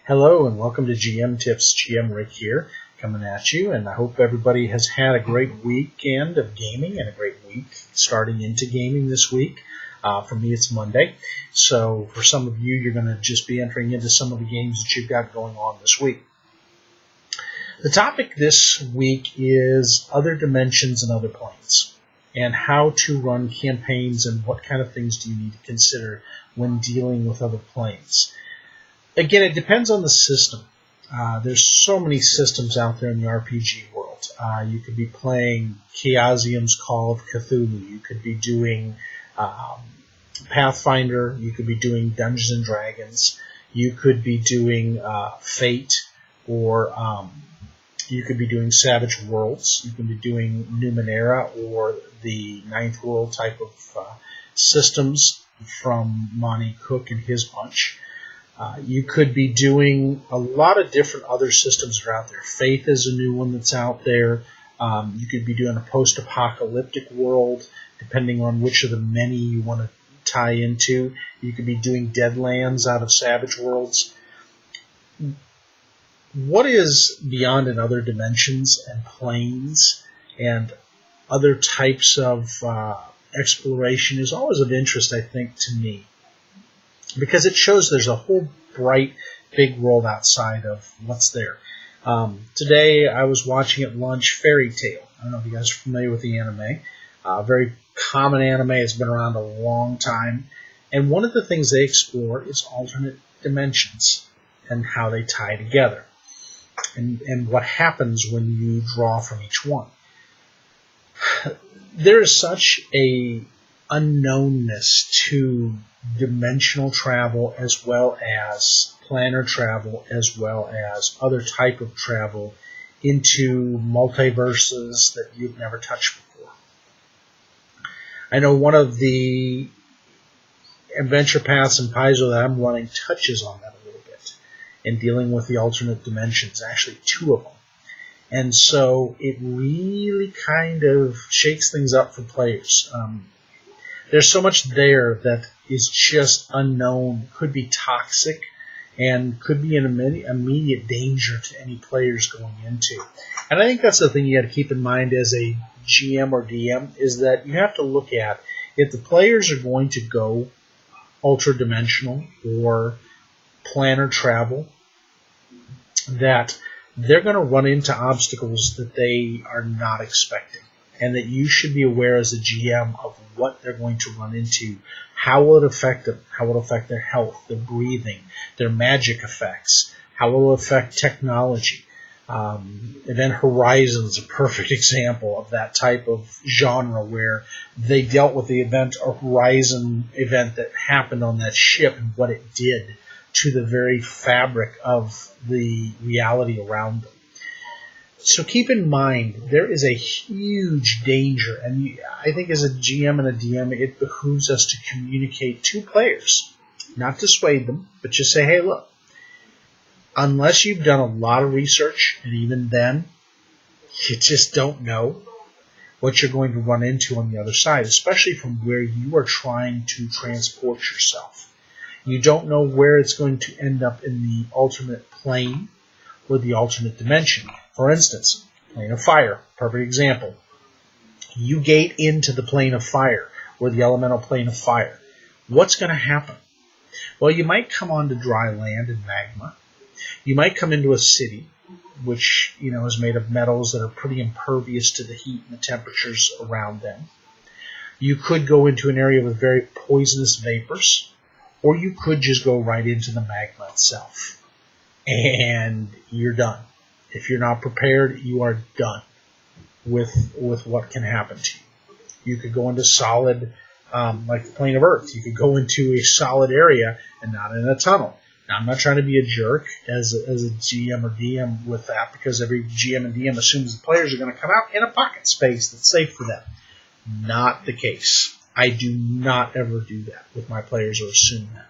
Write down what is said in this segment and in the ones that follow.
Hello and welcome to GM Tips. GM Rick here, coming at you, and I hope everybody has had a great weekend of gaming and a great week starting into gaming this week. For me, it's Monday, so for some of you, you're going to just be entering into some of the games that you've got going on this week. The topic this week is other dimensions and other planes, and how to run campaigns and what kind of things do you need to consider when dealing with other planes. Again, it depends on the system. There's so many systems out there in the RPG world. You could be playing Chaosium's Call of Cthulhu. You could be doing Pathfinder. You could be doing Dungeons and Dragons. You could be doing Fate, or you could be doing Savage Worlds. You could be doing Numenera or the Ninth World type of systems from Monty Cook and his bunch. You could be doing a lot of different other systems that are out there. Faith is a new one that's out there. You could be doing a post-apocalyptic world, depending on which of the many you want to tie into. You could be doing Deadlands out of Savage Worlds. What is beyond in other dimensions and planes and other types of exploration is always of interest, I think, to me, because it shows there's a whole bright, big world outside of what's there. Today, I was watching at lunch Fairy Tail. I don't know if you guys are familiar with the anime. Very common anime. It's been around a long time. And one of the things they explore is alternate dimensions and how they tie together, and what happens when you draw from each one. There is such a unknownness to dimensional travel, as well as planar travel, as well as other type of travel into multiverses that you've never touched before. I know one of the adventure paths in Paizo that I'm running touches on that a little bit in dealing with the alternate dimensions, actually two of them. And so it really kind of shakes things up for players. There's so much there that is just unknown, could be toxic, and could be an immediate danger to any players going into. And I think that's the thing you got to keep in mind as a GM or DM, is that you have to look at, if the players are going to go ultra-dimensional or planar travel, that they're going to run into obstacles that they are not expecting, and that you should be aware as a GM of what they're going to run into, how will it affect them, how will it affect their health, their breathing, their magic effects, how will it affect technology. Event Horizon is a perfect example of that type of genre, where they dealt with the Event Horizon event that happened on that ship and what it did to the very fabric of the reality around them. So keep in mind, there is a huge danger, and I think as a GM and a DM, it behooves us to communicate to players, not dissuade them, but just say, hey, look, unless you've done a lot of research, and even then, you just don't know what you're going to run into on the other side, especially from where you are trying to transport yourself. You don't know where it's going to end up in the alternate plane or the alternate dimension. For instance, plane of fire, perfect example. You gate into the plane of fire, or the elemental plane of fire. What's going to happen? Well, you might come onto dry land and magma. You might come into a city, which is made of metals that are pretty impervious to the heat and the temperatures around them. You could go into an area with very poisonous vapors, or you could just go right into the magma itself, and you're done. If you're not prepared, you are done with what can happen to you. You could go into solid, like the plane of Earth. You could go into a solid area and not in a tunnel. Now, I'm not trying to be a jerk as a GM or DM with that, because every GM and DM assumes the players are going to come out in a pocket space that's safe for them. Not the case. I do not ever do that with my players, or assume that.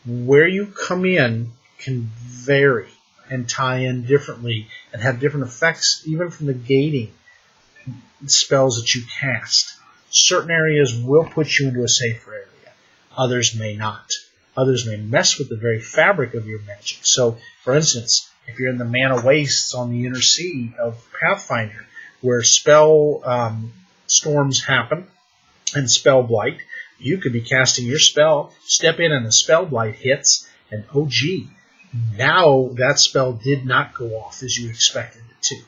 Where you come in can vary and tie in differently and have different effects, even from the gating spells that you cast. Certain areas will put you into a safer area. Others may not. Others may mess with the very fabric of your magic. So, for instance, if you're in the Mana Wastes on the Inner Sea of Pathfinder, where spell storms happen and spell blight, you could be casting your spell, step in and the spell blight hits, and oh gee, now that spell did not go off as you expected it to,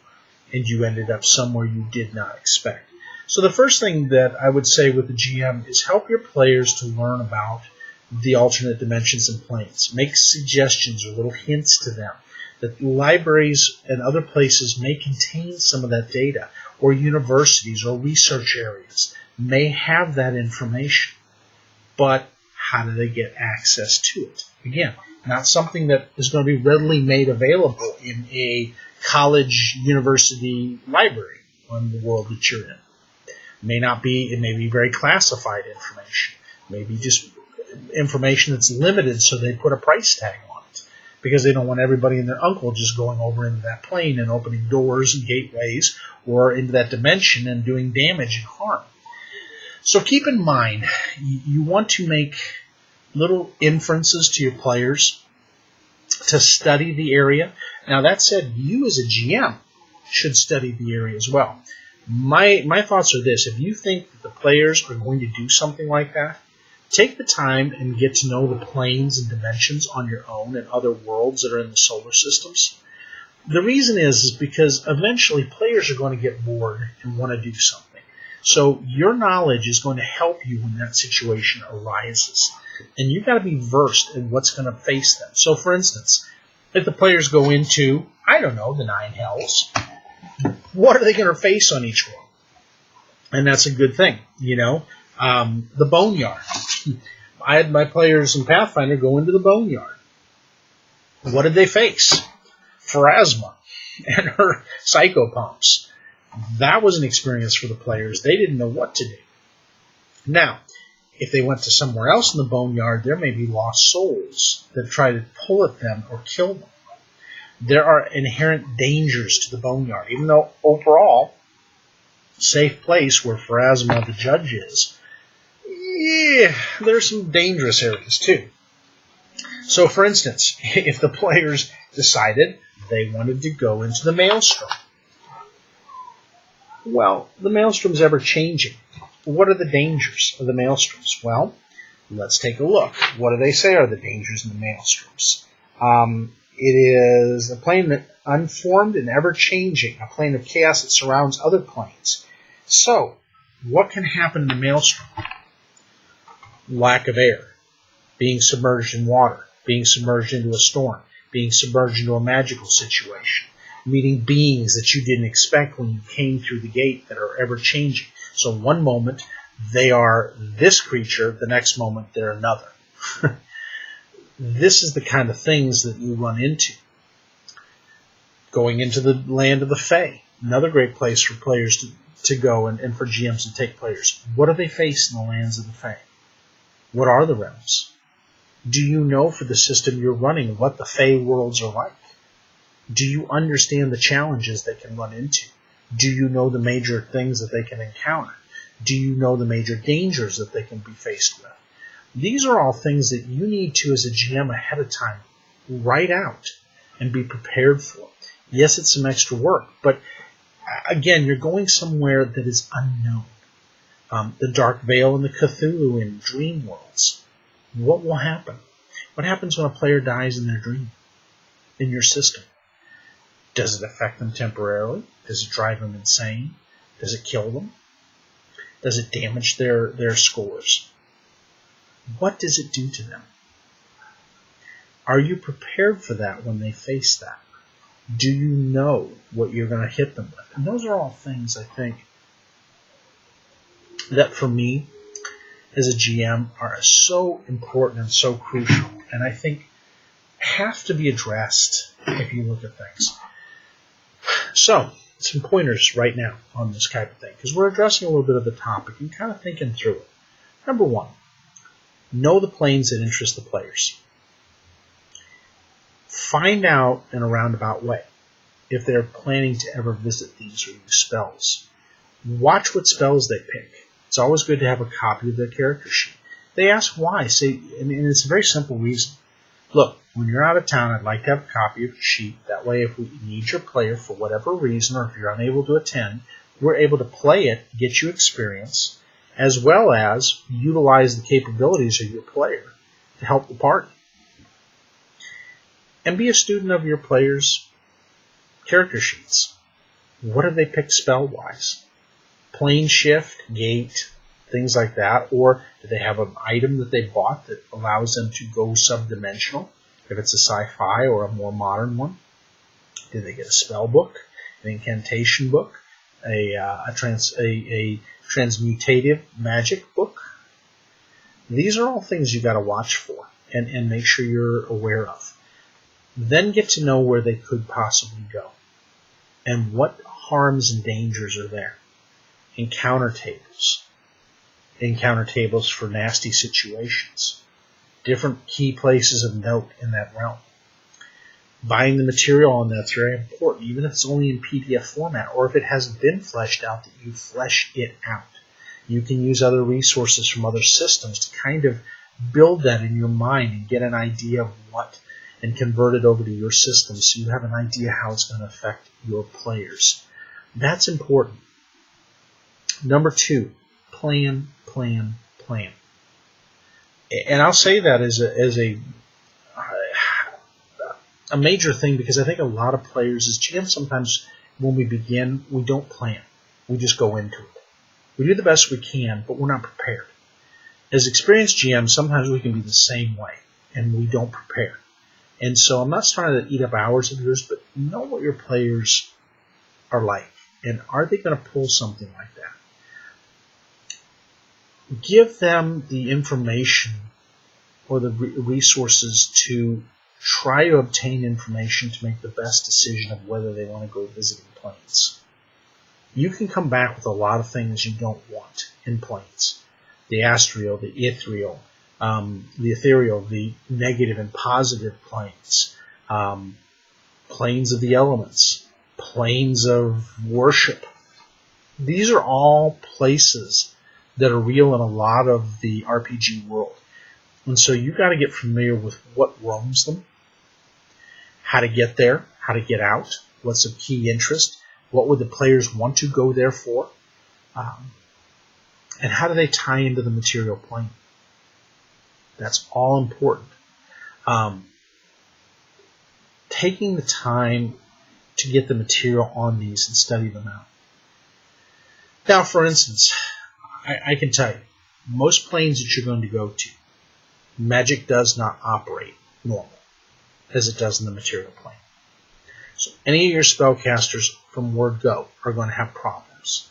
and you ended up somewhere you did not expect. So the first thing that I would say with the GM is help your players to learn about the alternate dimensions and planes. Make suggestions or little hints to them that libraries and other places may contain some of that data, or universities or research areas may have that information. But how do they get access to it? Again, not something that is going to be readily made available in a college, university library on the world that you're in. It may be very classified information. Maybe just information that's limited, so they put a price tag on it because they don't want everybody and their uncle just going over into that plane and opening doors and gateways or into that dimension and doing damage and harm. So keep in mind, you want to make little inferences to your players to study the area. Now that said, you as a GM should study the area as well. My thoughts are this: if you think that the players are going to do something like that, take the time and get to know the planes and dimensions on your own and other worlds that are in the solar systems. The reason is because eventually players are going to get bored and want to do something. So your knowledge is going to help you when that situation arises. And you've got to be versed in what's going to face them. So for instance, if the players go into, I don't know, the Nine Hells, what are they going to face on each world? And that's a good thing, you know. The Boneyard. I had my players in Pathfinder go into the Boneyard. What did they face? Pharasma and her psychopumps. That was an experience for the players. They didn't know what to do. Now, if they went to somewhere else in the Boneyard, there may be lost souls that try to pull at them or kill them. There are inherent dangers to the Boneyard, even though overall, safe place where Pharasma the judge is, yeah, there's some dangerous areas too. So for instance, if the players decided they wanted to go into the Maelstrom, well, the Maelstrom's ever changing. What are the dangers of the Maelstroms? Well, let's take a look. What do they say are the dangers in the Maelstroms? It is a plane that unformed and ever-changing, a plane of chaos that surrounds other planes. So, what can happen in the Maelstrom? Lack of air, being submerged in water, being submerged into a storm, being submerged into a magical situation, meeting beings that you didn't expect when you came through the gate that are ever-changing. So one moment they are this creature, the next moment they're another. This is the kind of things that you run into. Going into the land of the Fae, another great place for players to go and for GMs to take players. What do they face in the lands of the Fae? What are the realms? Do you know for the system you're running what the Fae worlds are like? Do you understand the challenges they can run into? Do you know the major things that they can encounter? Do you know the major dangers that they can be faced with? These are all things that you need to, as a GM, ahead of time, write out and be prepared for. Yes, it's some extra work, but again, you're going somewhere that is unknown. The Dark Veil and the Cthulhu in dream worlds. What will happen? What happens when a player dies in their dream, in your system? Does it affect them temporarily? Does it drive them insane? Does it kill them? Does it damage their scores? What does it do to them? Are you prepared for that when they face that? Do you know what you're going to hit them with? And those are all things, I think, that for me, as a GM, are so important and so crucial, and I think have to be addressed if you look at things. So, some pointers right now on this type of thing, because we're addressing a little bit of the topic and kind of thinking through it. Number one, know the planes that interest the players. Find out in a roundabout way if they're planning to ever visit these or use spells. Watch what spells they pick. It's always good to have a copy of their character sheet. They ask why. Say, and it's a very simple reason. Look, when you're out of town, I'd like to have a copy of your sheet. That way, if we need your player for whatever reason, or if you're unable to attend, we're able to play it, get you experience, as well as utilize the capabilities of your player to help the party. And be a student of your players' character sheets. What have they picked spell-wise? Plane shift, gate, things like that. Or do they have an item that they bought that allows them to go subdimensional, if it's a sci-fi or a more modern one? Did they get a spell book, an incantation book, a transmutative magic book? These are all things you got to watch for and make sure you're aware of. Then get to know where they could possibly go and what harms and dangers are there. Encounter tables for nasty situations, different key places of note in that realm. Buying the material on that's very important, even if it's only in PDF format, or if it hasn't been fleshed out, that you flesh it out. You can use other resources from other systems to kind of build that in your mind and get an idea of what, and convert it over to your system so you have an idea how it's going to affect your players. That's important. Number 2, plan. And I'll say that as a major thing, because I think a lot of players as GMs, sometimes when we begin, we don't plan. We just go into it. We do the best we can, but we're not prepared. As experienced GMs, sometimes we can be the same way, and we don't prepare. And so I'm not trying to eat up hours of yours, but know what your players are like, and are they going to pull something like that? Give them the information or the resources to try to obtain information to make the best decision of whether they want to go visiting planes. You can come back with a lot of things you don't want in planes. The astral, the ethereal, the negative and positive planes, planes of the elements, planes of worship. These are all places that are real in a lot of the RPG world. And so you got to get familiar with what roams them, how to get there, how to get out, what's of key interest, what would the players want to go there for, and how do they tie into the material plane. That's all important. Taking the time to get the material on these and study them out. Now, for instance, I can tell you, most planes that you're going to go to, magic does not operate normal as it does in the material plane. So any of your spellcasters from word go are going to have problems.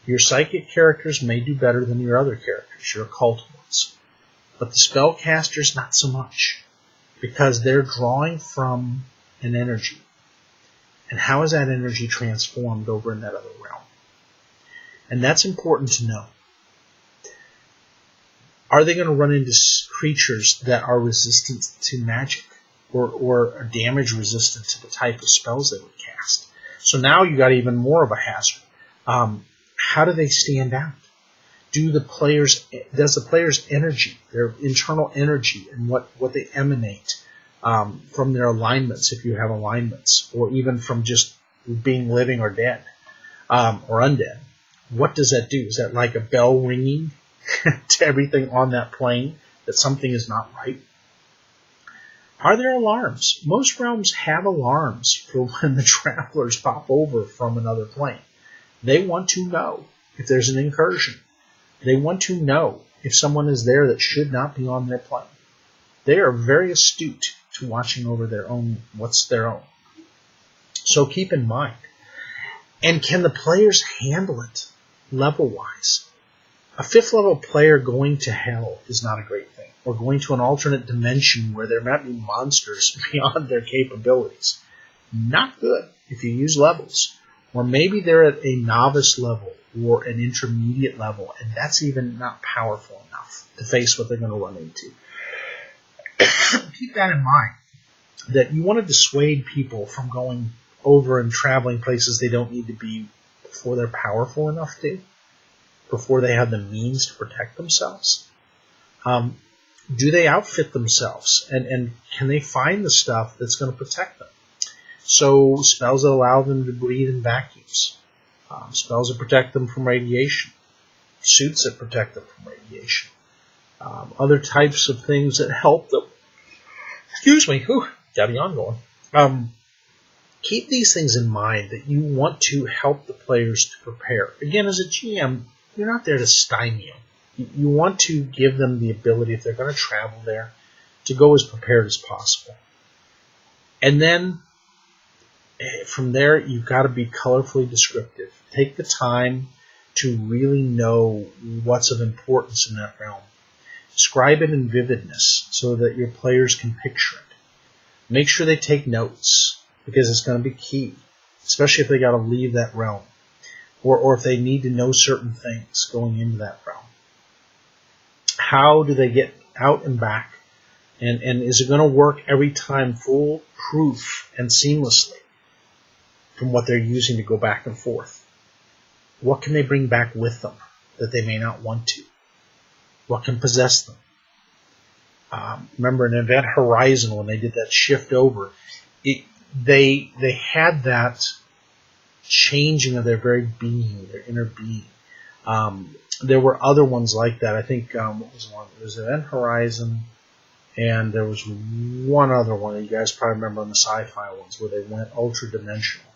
Your psychic characters may do better than your other characters, your occult ones. But the spellcasters, not so much, because they're drawing from an energy. And how is that energy transformed over in that other realm? And that's important to know. Are they going to run into creatures that are resistant to magic or are damage resistant to the type of spells they would cast? So now you got even more of a hazard. How do they stand out? Does the player's energy, their internal energy, and what they emanate from their alignments, if you have alignments, or even from just being living or dead or undead, what does that do? Is that like a bell ringing to everything on that plane that something is not right? Are there alarms? Most realms have alarms for when the travelers pop over from another plane. They want to know if there's an incursion. They want to know if someone is there that should not be on their plane. They are very astute to watching over their own, what's their own. So keep in mind. And can the players handle it level-wise? A 5th level player going to hell is not a great thing. Or going to an alternate dimension where there might be monsters beyond their capabilities. Not good if you use levels. Or maybe they're at a novice level or an intermediate level, and that's even not powerful enough to face what they're going to run into. Keep that in mind, that you want to dissuade people from going over and traveling places they don't need to be before they're powerful enough to, before they have the means to protect themselves. Do they outfit themselves? And can they find the stuff that's going to protect them? So spells that allow them to breathe in vacuums. Spells that protect them from radiation. Suits that protect them from radiation. Other types of things that help them. Excuse me. Whew, got me on going. Keep these things in mind that you want to help the players to prepare. Again, as a GM, you're not there to stymie them. You want to give them the ability, if they're going to travel there, to go as prepared as possible. And then, from there, you've got to be colorfully descriptive. Take the time to really know what's of importance in that realm. Describe it in vividness so that your players can picture it. Make sure they take notes, because it's going to be key, especially if they got to leave that realm, or if they need to know certain things going into that realm. How do they get out and back? And is it going to work every time foolproof and seamlessly from what they're using to go back and forth? What can they bring back with them that they may not want to? What can possess them? Remember in Event Horizon, when they did that shift over, they had that changing of their very being, their inner being. There were other ones like that. I think what was one? It was Event Horizon, and there was one other one that you guys probably remember on the sci-fi ones where they went ultra-dimensional,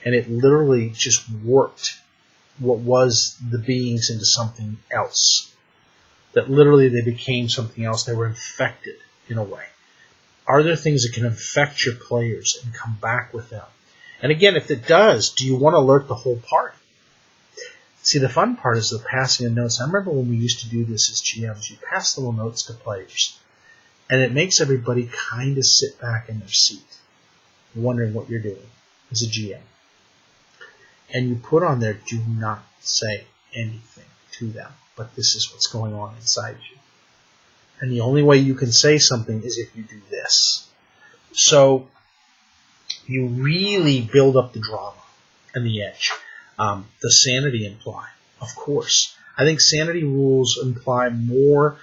and it literally just warped what was the beings into something else. That literally they became something else. They were infected in a way. Are there things that can infect your players and come back with them? And again, if it does, do you want to alert the whole party? See, the fun part is the passing of notes. I remember when we used to do this as GMs, you pass little notes to players. And it makes everybody kind of sit back in their seat, wondering what you're doing as a GM. And you put on there, do not say anything to them, but this is what's going on inside you. And the only way you can say something is if you do this. So you really build up the drama and the edge. The sanity imply, of course. I think sanity rules imply more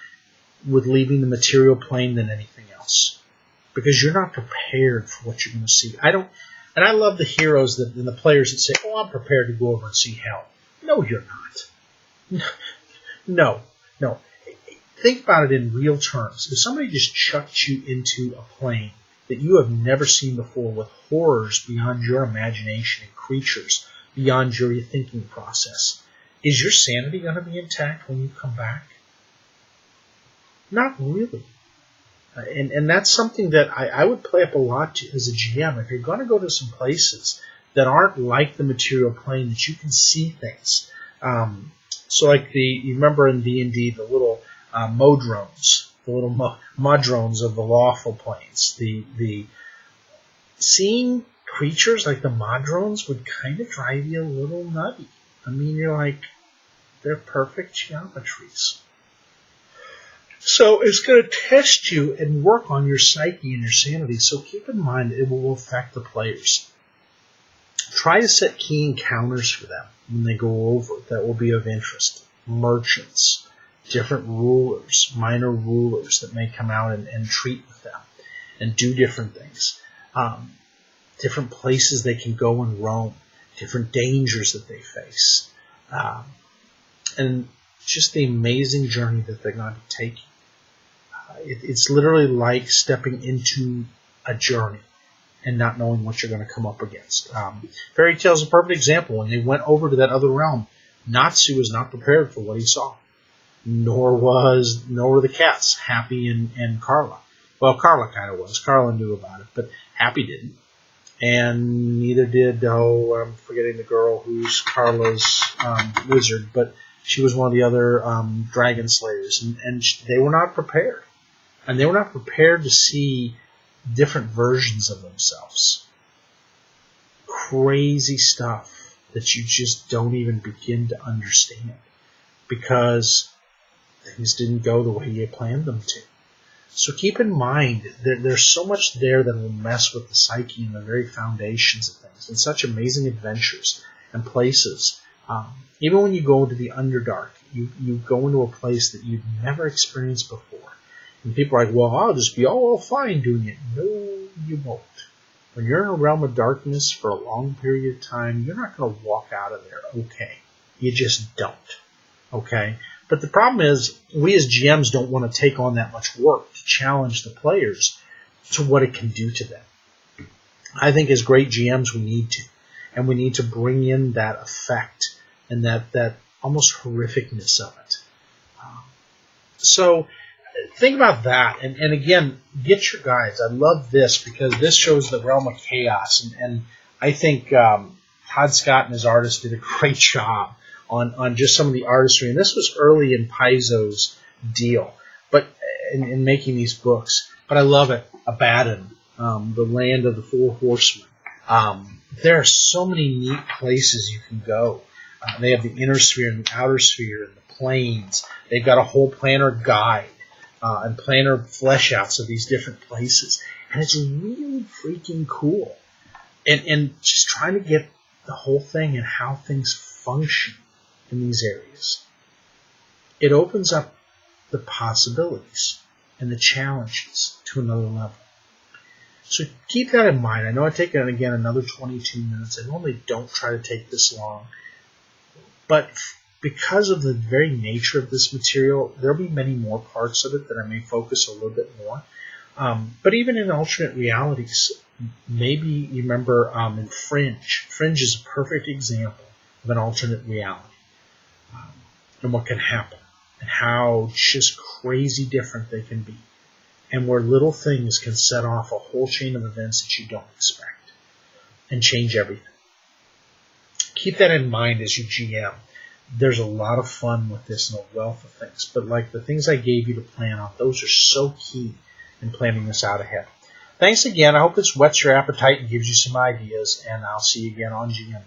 with leaving the material plane than anything else, because you're not prepared for what you're going to see. And I love the heroes and the players that say, "Oh, I'm prepared to go over and see hell." No, you're not. No. Think about it in real terms. If somebody just chucked you into a plane that you have never seen before with horrors beyond your imagination and creatures beyond your thinking process, is your sanity going to be intact when you come back? Not really. And that's something that I would play up a lot as a GM. If you're going to go to some places that aren't like the material plane, that you can see things. So like you remember in D&D, the little modrones, the little modrones of the lawful planes. The seeing creatures like the modrones would kind of drive you a little nutty. I mean, you're like, they're perfect geometries. So it's going to test you and work on your psyche and your sanity. So keep in mind it will affect the players. Try to set key encounters for them when they go over that will be of interest. Merchants, different rulers, minor rulers that may come out and treat with them and do different things. Different places they can go and roam, different dangers that they face. And just the amazing journey that they're going to be taking. It's literally like stepping into a journey and not knowing what you're going to come up against. Fairy Tale is a perfect example. When they went over to that other realm, Natsu was not prepared for what he saw. Nor were the cats, Happy and Carla. Well, Carla kind of was. Carla knew about it, but Happy didn't. And neither did, I'm forgetting the girl who's Carla's wizard, but she was one of the other dragon slayers. And they were not prepared. And they were not prepared to see different versions of themselves. Crazy stuff that you just don't even begin to understand because things didn't go the way you planned them to. So keep in mind that there's so much there that will mess with the psyche and the very foundations of things, and such amazing adventures and places. Even when you go into the Underdark, you go into a place that you've never experienced before. And people are like, well, I'll just be all fine doing it. No, you won't. When you're in a realm of darkness for a long period of time, you're not going to walk out of there okay. You just don't. Okay? But the problem is, we as GMs don't want to take on that much work to challenge the players to what it can do to them. I think as great GMs we need to. And we need to bring in that effect and that almost horrificness of it. So think about that. And again, get your guides. I love this because this shows the realm of chaos. And I think Todd Scott and his artists did a great job on just some of the artistry. And this was early in Paizo's deal, but in making these books. But I love it. Abaddon, the land of the four horsemen. There are so many neat places you can go. They have the inner sphere and the outer sphere and the planes. They've got a whole planner guide and planner flesh outs of these different places. And it's really freaking cool. And just trying to get the whole thing and how things function in these areas. It opens up the possibilities and the challenges to another level. So keep that in mind. I know I take, again, another 22 minutes. I normally don't try to take this long. But because of the very nature of this material, there'll be many more parts of it that I may focus a little bit more. But even in alternate realities, maybe you remember in Fringe. Fringe is a perfect example of an alternate reality and what can happen and how just crazy different they can be. And where little things can set off a whole chain of events that you don't expect and change everything. Keep that in mind as you GM. There's a lot of fun with this and a wealth of things. But like the things I gave you to plan out, those are so key in planning this out ahead. Thanks again. I hope this whets your appetite and gives you some ideas. And I'll see you again on GM.